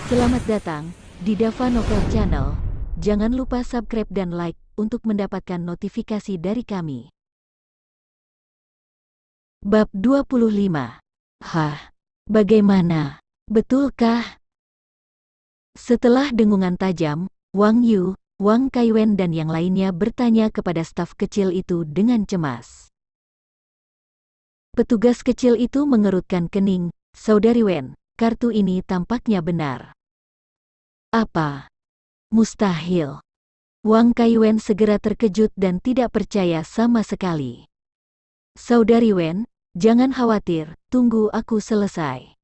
Selamat datang di Dava Novel Channel. Jangan lupa subscribe dan like untuk mendapatkan notifikasi dari kami. Bab 25. Hah? Bagaimana? Betulkah? Setelah dengungan tajam, Wang Yu, Wang Kaiwen dan yang lainnya bertanya kepada staf kecil itu dengan cemas. Petugas kecil itu mengerutkan kening. Saudari Wen, kartu ini tampaknya benar. Apa? Mustahil. Wang Kaiwen segera terkejut dan tidak percaya sama sekali. Saudari Wen, jangan khawatir, tunggu aku selesai.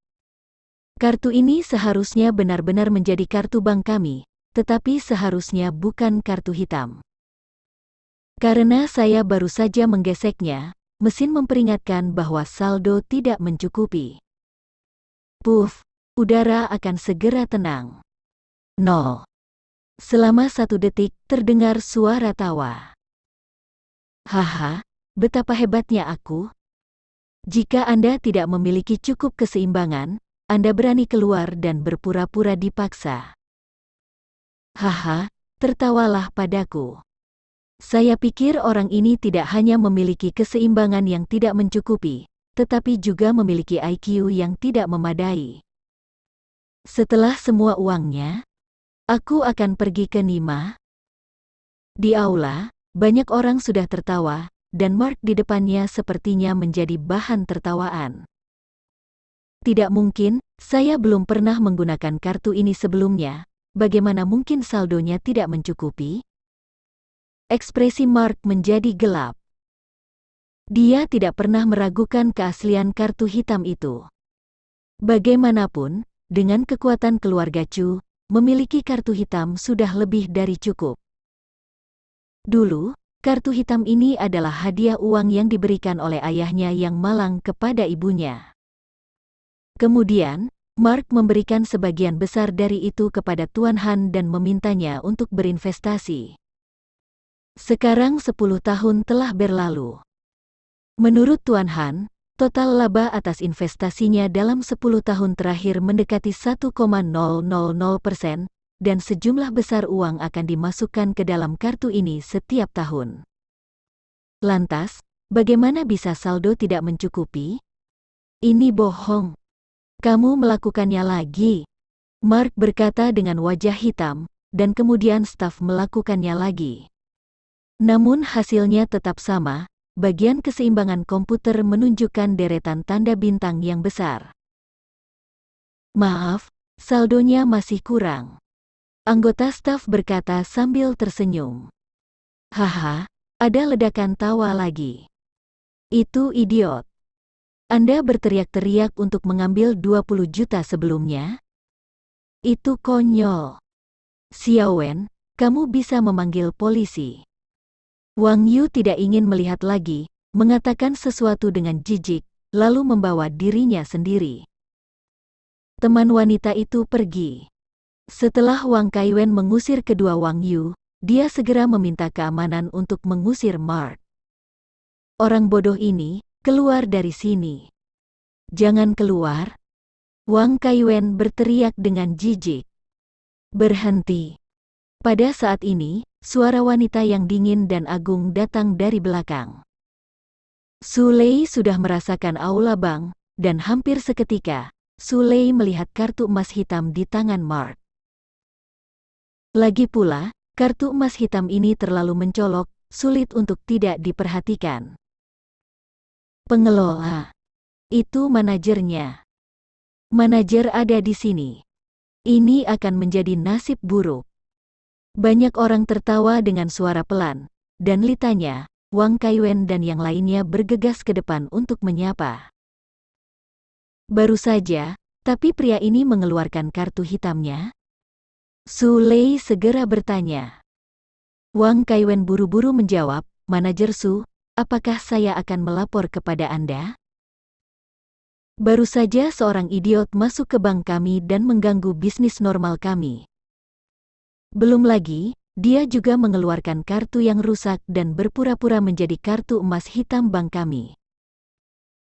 Kartu ini seharusnya benar-benar menjadi kartu bank kami, tetapi seharusnya bukan kartu hitam. Karena saya baru saja menggeseknya, mesin memperingatkan bahwa saldo tidak mencukupi. Puff, udara akan segera tenang. 0. Selama 1 detik terdengar suara tawa. Haha, betapa hebatnya aku. Jika Anda tidak memiliki cukup keseimbangan, Anda berani keluar dan berpura-pura dipaksa. Haha, tertawalah padaku. Saya pikir orang ini tidak hanya memiliki keseimbangan yang tidak mencukupi, tetapi juga memiliki IQ yang tidak memadai. Setelah semua uangnya, aku akan pergi ke Nima. Di aula, banyak orang sudah tertawa, dan Mark di depannya sepertinya menjadi bahan tertawaan. Tidak mungkin, saya belum pernah menggunakan kartu ini sebelumnya, bagaimana mungkin saldonya tidak mencukupi? Ekspresi Mark menjadi gelap. Dia tidak pernah meragukan keaslian kartu hitam itu. Bagaimanapun, dengan kekuatan keluarga Chu, memiliki kartu hitam sudah lebih dari cukup. Dulu, kartu hitam ini adalah hadiah uang yang diberikan oleh ayahnya yang malang kepada ibunya. Kemudian, Mark memberikan sebagian besar dari itu kepada Tuan Han dan memintanya untuk berinvestasi. Sekarang 10 tahun telah berlalu. Menurut Tuan Han, total laba atas investasinya dalam 10 tahun terakhir mendekati 1,000%, dan sejumlah besar uang akan dimasukkan ke dalam kartu ini setiap tahun. Lantas, bagaimana bisa saldo tidak mencukupi? Ini bohong. Kamu melakukannya lagi. Mark berkata dengan wajah hitam, dan kemudian staf melakukannya lagi. Namun hasilnya tetap sama. Bagian keseimbangan komputer menunjukkan deretan tanda bintang yang besar. Maaf, saldonya masih kurang. Anggota staf berkata sambil tersenyum. Haha, ada ledakan tawa lagi. Itu idiot. Anda berteriak-teriak untuk mengambil 20 juta sebelumnya? Itu konyol. Xiao Wen, kamu bisa memanggil polisi. Wang Yu tidak ingin melihat lagi, mengatakan sesuatu dengan jijik, lalu membawa dirinya sendiri. Teman wanita itu pergi. Setelah Wang Kaiwen mengusir kedua Wang Yu, dia segera meminta keamanan untuk mengusir Mark. Orang bodoh ini, keluar dari sini. Jangan keluar. Wang Kaiwen berteriak dengan jijik. Berhenti. Pada saat ini, suara wanita yang dingin dan agung datang dari belakang. Su Lei sudah merasakan aula bank, dan hampir seketika, Su Lei melihat kartu emas hitam di tangan Mark. Lagi pula, kartu emas hitam ini terlalu mencolok, sulit untuk tidak diperhatikan. Pengelola. Itu manajernya. Manajer ada di sini. Ini akan menjadi nasib buruk. Banyak orang tertawa dengan suara pelan, dan litanya, Wang Kaiwen dan yang lainnya bergegas ke depan untuk menyapa. Baru saja, tapi pria ini mengeluarkan kartu hitamnya. Su Lei segera bertanya. Wang Kaiwen buru-buru menjawab, Manajer Su, apakah saya akan melapor kepada Anda? Baru saja seorang idiot masuk ke bank kami dan mengganggu bisnis normal kami. Belum lagi, dia juga mengeluarkan kartu yang rusak dan berpura-pura menjadi kartu emas hitam bank kami.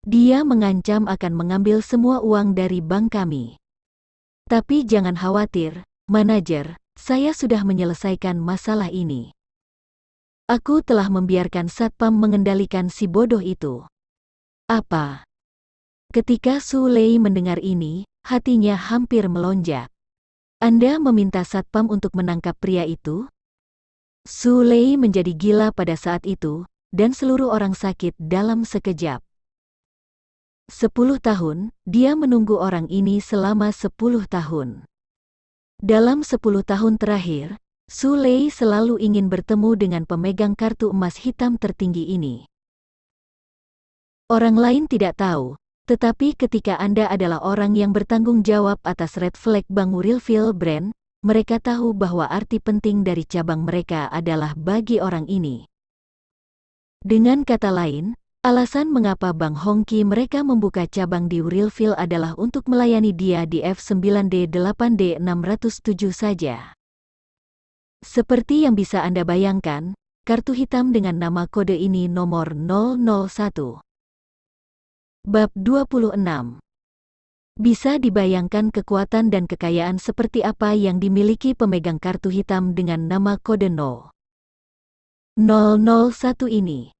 Dia mengancam akan mengambil semua uang dari bank kami. Tapi jangan khawatir, manajer, saya sudah menyelesaikan masalah ini. Aku telah membiarkan Satpam mengendalikan si bodoh itu. Apa? Ketika Su Lei mendengar ini, hatinya hampir melonjak. Anda meminta Satpam untuk menangkap pria itu? Su Lei menjadi gila pada saat itu, dan seluruh orang sakit dalam sekejap. 10 tahun, dia menunggu orang ini selama 10 tahun. Dalam 10 tahun terakhir, Su Lei selalu ingin bertemu dengan pemegang kartu emas hitam tertinggi ini. Orang lain tidak tahu, tetapi ketika Anda adalah orang yang bertanggung jawab atas red flag Bank Wrigleyville Brand, mereka tahu bahwa arti penting dari cabang mereka adalah bagi orang ini. Dengan kata lain, alasan mengapa Bank Hongqi mereka membuka cabang di Wrigleyville adalah untuk melayani dia di F9D8D607 saja. Seperti yang bisa Anda bayangkan, kartu hitam dengan nama kode ini nomor 001. Bab 26. Bisa dibayangkan kekuatan dan kekayaan seperti apa yang dimiliki pemegang kartu hitam dengan nama kode 001 ini.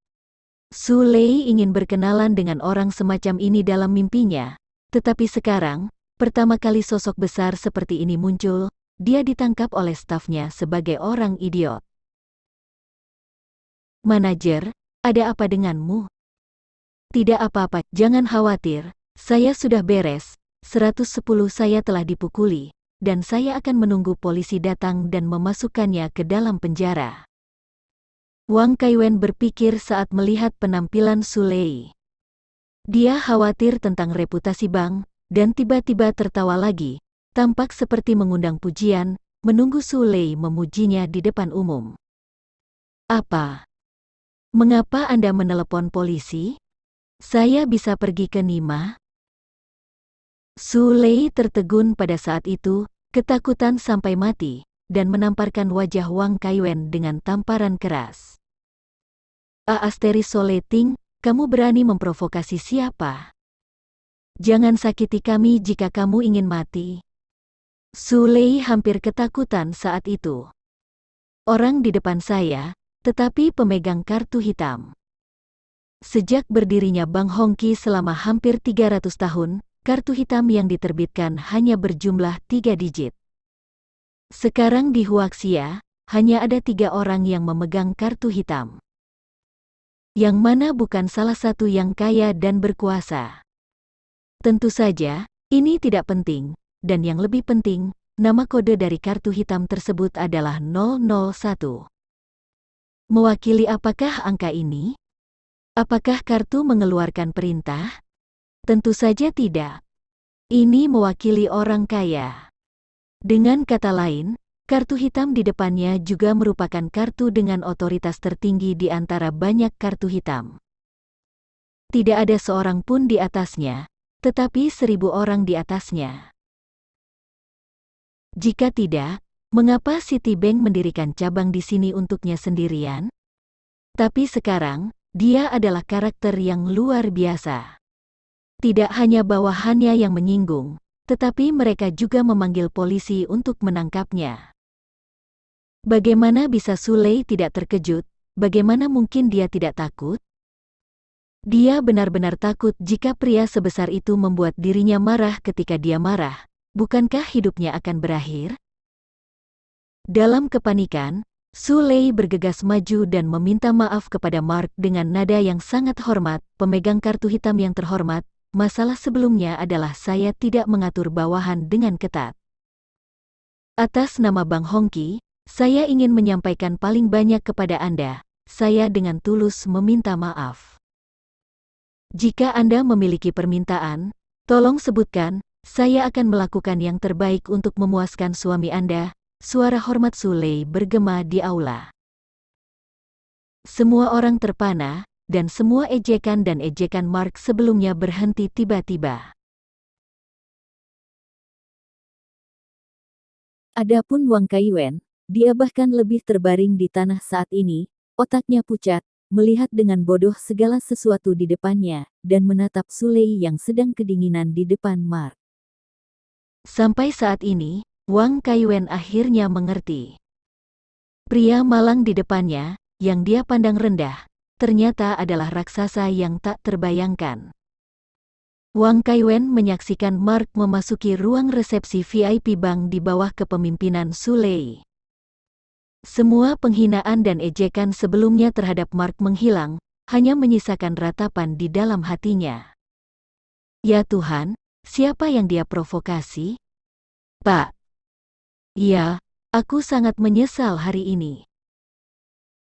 Su Lei ingin berkenalan dengan orang semacam ini dalam mimpinya, tetapi sekarang, pertama kali sosok besar seperti ini muncul, dia ditangkap oleh stafnya sebagai orang idiot. Manajer, ada apa denganmu? Tidak apa-apa, jangan khawatir, saya sudah beres, 110 saya telah dipukuli, dan saya akan menunggu polisi datang dan memasukkannya ke dalam penjara. Wang Kaiwen berpikir saat melihat penampilan Su Lei. Dia khawatir tentang reputasi bank, dan tiba-tiba tertawa lagi, tampak seperti mengundang pujian, menunggu Su Lei memujinya di depan umum. Apa? Mengapa Anda menelepon polisi? Saya bisa pergi ke Nima? Su Lei tertegun pada saat itu, ketakutan sampai mati, dan menamparkan wajah Wang Kaiwen dengan tamparan keras. Soleting, kamu berani memprovokasi siapa? Jangan sakiti kami jika kamu ingin mati. Su Lei hampir ketakutan saat itu. Orang di depan saya, tetapi pemegang kartu hitam. Sejak berdirinya Bank Hongqi selama hampir 300 tahun, kartu hitam yang diterbitkan hanya berjumlah 3 digit. Sekarang di Huaxia, hanya ada 3 orang yang memegang kartu hitam. Yang mana bukan salah satu yang kaya dan berkuasa. Tentu saja, ini tidak penting, dan yang lebih penting, nama kode dari kartu hitam tersebut adalah 001. Mewakili apakah angka ini? Apakah kartu mengeluarkan perintah? Tentu saja tidak. Ini mewakili orang kaya. Dengan kata lain, kartu hitam di depannya juga merupakan kartu dengan otoritas tertinggi di antara banyak kartu hitam. Tidak ada seorang pun di atasnya, tetapi 1000 orang di atasnya. Jika tidak, mengapa Citibank mendirikan cabang di sini untuknya sendirian? Tapi sekarang, dia adalah karakter yang luar biasa. Tidak hanya bawahannya yang menyinggung, tetapi mereka juga memanggil polisi untuk menangkapnya. Bagaimana bisa Su Lei tidak terkejut? Bagaimana mungkin dia tidak takut? Dia benar-benar takut jika pria sebesar itu membuat dirinya marah ketika dia marah. Bukankah hidupnya akan berakhir? Dalam kepanikan, Su Lei bergegas maju dan meminta maaf kepada Mark dengan nada yang sangat hormat. Pemegang kartu hitam yang terhormat, masalah sebelumnya adalah saya tidak mengatur bawahan dengan ketat. Atas nama Bank Hongqi, saya ingin menyampaikan paling banyak kepada Anda. Saya dengan tulus meminta maaf. Jika Anda memiliki permintaan, tolong sebutkan, saya akan melakukan yang terbaik untuk memuaskan suami Anda. Suara hormat Su Lei bergema di aula. Semua orang terpana, dan semua ejekan dan ejekan Mark sebelumnya berhenti tiba-tiba. Adapun Wang Kaiwen, dia bahkan lebih terbaring di tanah saat ini, otaknya pucat, melihat dengan bodoh segala sesuatu di depannya, dan menatap Su Lei yang sedang kedinginan di depan Mark. Sampai saat ini, Wang Kaiwen akhirnya mengerti. Pria malang di depannya, yang dia pandang rendah, ternyata adalah raksasa yang tak terbayangkan. Wang Kaiwen menyaksikan Mark memasuki ruang resepsi VIP bank di bawah kepemimpinan Su Lei. Semua penghinaan dan ejekan sebelumnya terhadap Mark menghilang, hanya menyisakan ratapan di dalam hatinya. Ya Tuhan, siapa yang dia provokasi? Pak. Ya, aku sangat menyesal hari ini.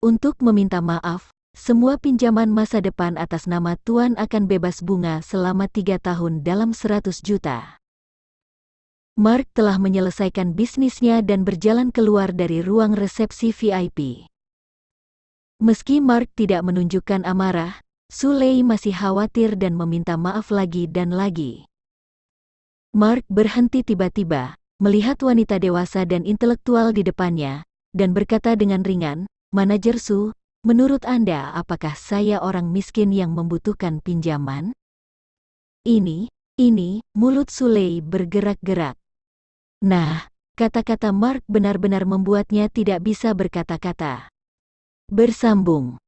Untuk meminta maaf, semua pinjaman masa depan atas nama Tuan akan bebas bunga selama 3 tahun dalam 100 juta. Mark telah menyelesaikan bisnisnya dan berjalan keluar dari ruang resepsi VIP. Meski Mark tidak menunjukkan amarah, Su Lei masih khawatir dan meminta maaf lagi dan lagi. Mark berhenti tiba-tiba, melihat wanita dewasa dan intelektual di depannya, dan berkata dengan ringan, "Manajer Su, menurut Anda apakah saya orang miskin yang membutuhkan pinjaman?" Ini, mulut Su Lei bergerak-gerak. Nah, kata-kata Mark benar-benar membuatnya tidak bisa berkata-kata. Bersambung.